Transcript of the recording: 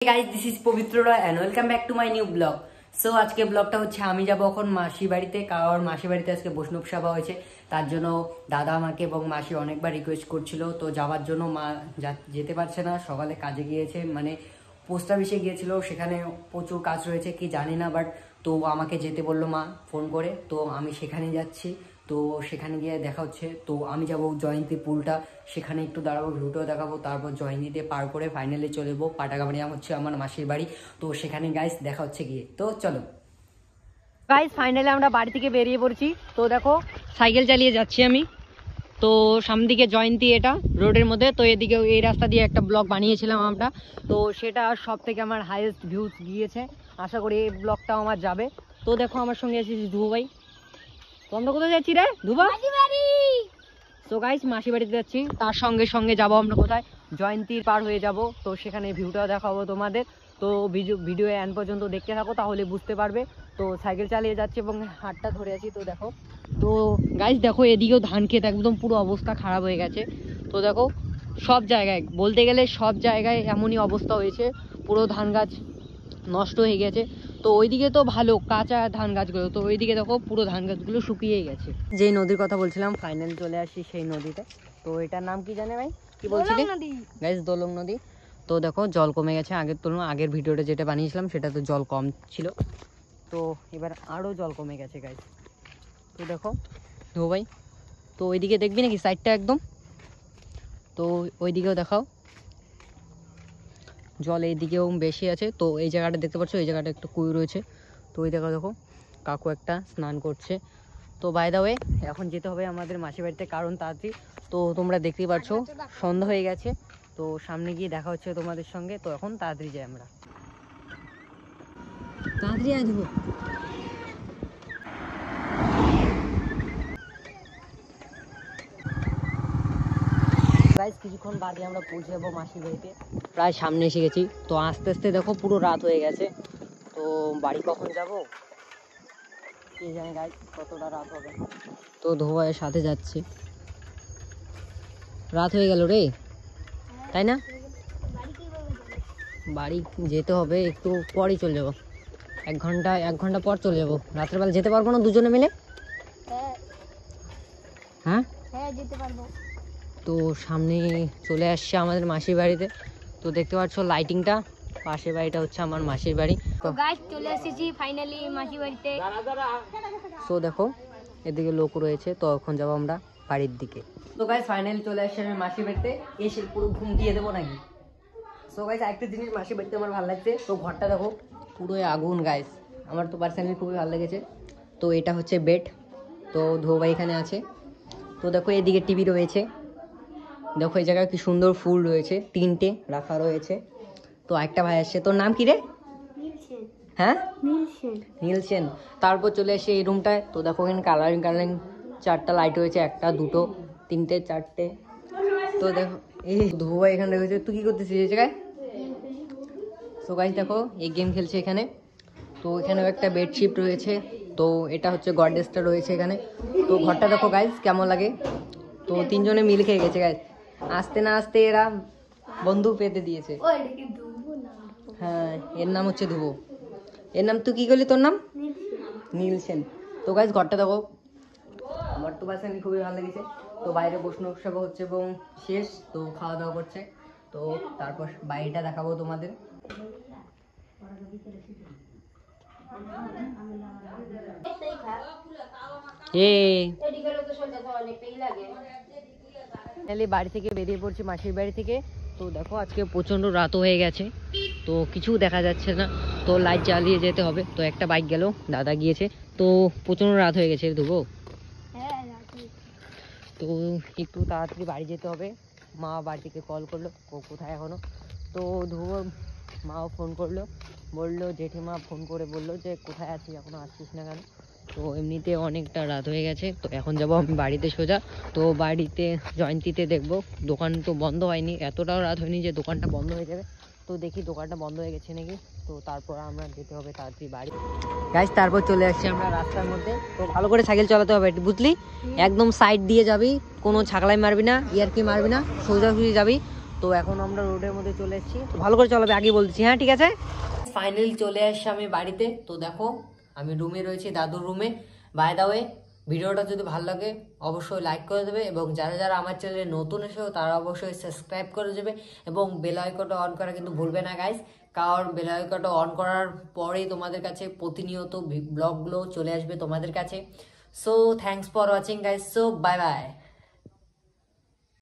Guys this is Pabitra Roy and welcome back to my new blog. So আজকে ব্লগটা হচ্ছে আমি যাব এখন মাসি বাড়িতে, কারণ মাসি বাড়িতে আজকে বৈষ্ণব সভা হয়েছে। তার জন্য দাদা আমাকে এবং মাসি অনেকবার রিকোয়েস্ট করছিল, তো যাওয়ার জন্য মা যেতে পারছে না, সকালে কাজে গিয়েছে, মানে পোস্ট অফিসে গিয়েছিল, সেখানে প্রচুর কাজ রয়েছে কি জানি না, বাট তো আমাকে যেতে বললো মা ফোন করে, তো আমি সেখানে যাচ্ছি। তো সেখানে গিয়ে দেখা হচ্ছে, তো আমি যাব জয়ন্তী পুলটা, সেখানে একটু দাঁড়াবো, ভিউটাও দেখাবো, তারপর জয়ন্তীতে পার করে ফাইনালি চলে যাবো পাটাগামারিয়াম হচ্ছে আমার মাসির বাড়ি। তো সেখানে গাইস দেখা হচ্ছে গিয়ে, তো চলো গাইস ফাইনালি আমরা বাড়ি থেকে বেরিয়ে পড়ছি। তো দেখো সাইকেল চালিয়ে যাচ্ছি আমি, তো সামনে দিকে জয়ন্তী, এটা রোডের মধ্যে, তো এদিকে এই রাস্তা দিয়ে একটা ব্লগ বানিয়েছিলাম আমরা, তো সেটা সব থেকে আমার হাইয়েস্ট ভিউজ গিয়েছে। আশা করি এই ব্লগটাও আমার যাবে। তো দেখো আমার সঙ্গে এসেছি ধ্রুব ভাই। তো আমরা কোথায় যাচ্ছি রে ধ্রুবা? তো গাইস মাসি বাড়িতে যাচ্ছি, তার সঙ্গে সঙ্গে যাবো আমরা কোথায়, জয়ন্তীর পার হয়ে যাব, তো সেখানে ভিউটাও দেখাবো তোমাদের। তো ভিডিও এন্ড পর্যন্ত দেখতে থাকো, তাহলে বুঝতে পারবে। তো সাইকেল চালিয়ে যাচ্ছি এবং হাতটা ধরে আছি। তো দেখো, তো গাইস দেখো এদিকেও ধান ক্ষেত একদম পুরো অবস্থা খারাপ হয়ে গেছে। তো দেখো সব জায়গায় বলতে গেলে সব জায়গায় এমনই অবস্থা হয়েছে, পুরো ধান গাছ নষ্ট হয়ে গেছে। তো ওইদিকে তো ভালো কাঁচা ধান গাছগুলো, তো ওইদিকে দেখো পুরো ধান গাছগুলো শুকিয়ে গেছে। যে নদীর কথা বলছিলাম ফাইনাল চলে আসি সেই নদীতে। তো এটার নাম কি জানে ভাই, কি বলছিলি গাইস? দোলং নদী। তো দেখো জল কমে গেছে আগের তুলনায়, আগের ভিডিওটা যেটা বানিয়েছিলাম সেটা তো জল কম ছিল, তো এবার আরও জল কমে গেছে গাইস। তো দেখো ধো ভাই, তো ওইদিকে দেখবি নাকি সাইডটা একদম, তো ওইদিকেও দেখাও, জল এইদিকেও বেশি আছে। তো এই জায়গাটা দেখতে পাচ্ছ, এই জায়গাটা একটু কুয়ো রয়েছে। তো ওই দেখো দেখো কাকু একটা স্নান করছে। তো বাই দা ওয়ে এখন যেতে হবে আমাদের মাসির বাড়িতে, কারণ তাড়াতাড়ি, তো তোমরা দেখতেই পাচ্ছ সন্ধ্যা হয়ে গেছে। তো সামনে গিয়ে দেখা হচ্ছে তোমাদের সঙ্গে। তো এখন তাড়াতাড়ি যাই আমরা, তাড়াতাড়ি আসবো। গাইস কিছুক্ষণ বাদে আমরা পৌঁছে যাবো মাসির বাড়িতে, প্রায় সামনে এসে গেছি। তো আস্তে আস্তে দেখো পুরো রাত হয়ে গেছে, তো বাড়ি কখন যাব কে জানে গাইস, কতটা রাত হবে। তো ধোয়ার সাথে যাচ্ছি, রাত হয়ে গেল রে, তাই না? বাড়ি যেতে হবে একটু পরই, চলে যাবো 1 ঘন্টা পর চলে যাবো। রাতের বেলা যেতে পারবো না দুজনে মিলে? হ্যাঁ যেতে পারবো। তো সামনে চলে আসছে আমাদের মাসির বাড়িতে, তো দেখতে পাচ্ছ লাইটিংটা, পাশের বাড়িটা হচ্ছে আমার মাসির বাড়ি। তো গাইস চলে এসেছি ফাইনালি মাসির বাড়িতে। সো দেখো এদিকে লোক রয়েছে, তো এখন যাবো আমরা বাড়ির দিকে। তো গাইস ফাইনালি চলে আসছে আমি মাসির বাড়িতে, এসে পুরো ঘুম দিয়ে দেবো নাকি। সো গাইস একটা জিনিস মাসির বাড়িতে আমার ভালো লাগছে, তো ঘরটা দেখো পুরো আগুন গাইস, আমার তো পার্সোনালি খুবই ভালো লেগেছে। তো এটা হচ্ছে বেড, তো ধোবাই এখানে আছে। তো দেখো এদিকে টিভি রয়েছে, দেখো এই জায়গায় কি সুন্দর ফুল রয়েছে, 3টে রাখা রয়েছে। তো একটা ভাই আসছে, তোর নাম কি রে? হ্যাঁ নীলসেন। তারপর চলে আসে এই রুমটায়, তো দেখো এখানে কালারিং 4টা লাইট রয়েছে, 1টা 2টো 3টে 4টে। তো দেখো এই ধোয়া এখানে রয়েছে, তুই কি করতেছিস এই জায়গায়? তো গাইস দেখো এই গেম খেলছে এখানে। তো এখানেও একটা বেডশিট রয়েছে, তো এটা হচ্ছে গডরেজটা রয়েছে এখানে। তো ঘরটা দেখো গাইস কেমন লাগে, তো 3জনে মিল খেয়ে গেছে গাইস, আসতে না আসতে এরা বন্ধু পেতে দিয়েছে। হ্যাঁ এর নাম হচ্ছে ধ্রুব, এর নাম তুই কি করলি, তোর নাম? নীলসেন। তো গাইস ঘরটা দেখো, আমার তো পার্সোনালি খুবই ভালো লেগেছে। তো বাইরে বৈষ্ণব সভা হচ্ছে এবং শেষ, তো খাওয়া দাওয়া করছে। তো তারপর বাড়িটা দেখাবো তোমাদের। বাড়ি থেকে বেরিয়ে পড়ছি মাসির বাড়ি থেকে। তো দেখো আজকে প্রচন্ড রাত হয়ে গেছে, তো কিছু দেখা যাচ্ছে না, তো লাইট জ্বালিয়ে যেতে হবে। তো একটা বাইক গেল, দাদা গিয়েছে, তো প্রচন্ড রাত হয়ে গেছে ধুবো। তো একটু তাড়াতাড়ি বাড়ি যেতে হবে। মা বাড়ি থেকে কল করলো, কোথায় এখনো। তো ধুবো মাও ফোন করলো, বললো জেঠিমা ফোন করে বললো যে কোথায় আছিস, এখনো আসছিস না কেন। তো এমনিতে অনেকটা রাত হয়ে গেছে, তো এখন যাবো আমি বাড়িতে সোজা। তো বাড়িতে জয়ন্তীতে দেখবো, দোকান তো বন্ধ হয়নি, এতটাও রাত হয়নি যে দোকানটা বন্ধ হয়ে যাবে। তো দেখি দোকানটা বন্ধ হয়ে গেছে নাকি, তো তারপর আমরা যেতে হবে তাড়াতাড়ি বাড়ি। গাইস তারপর চলে আসছি আমরা রাস্তার মধ্যে। তো ভালো করে সাইকেল চালাতে হবে বুঝলি, একদম সাইড দিয়ে যাবি, কোনো ছাগলাই মারবি না, ইয়ারকি মারবি না, সোজাসুজি যাবি। তো এখন আমরা রোডের মধ্যে চলে এসেছি, তো ভালো করে চলাবে আগে বলছি। হ্যাঁ ঠিক আছে। ফাইনালি চলে আসছি আমি বাড়িতে। তো দেখো আমি রুমে রয়েছি, দাদুর রুমে। বাই দা ওয়ে, ভিডিওটা যদি ভালো লাগে অবশ্যই লাইক করে দেবে, এবং যারা যারা আমার চ্যানেলে নতুন এসেও তারা অবশ্যই সাবস্ক্রাইব করে দেবে, এবং বেল আইকনটা অন করা কিন্তু ভুলবে না গাইস, কারণ বেল আইকনটা অন করার পরেই তোমাদের কাছে প্রতিনিয়ত ব্লগগুলো চলে আসবে তোমাদের কাছে। So thanks for watching guys, so bye bye.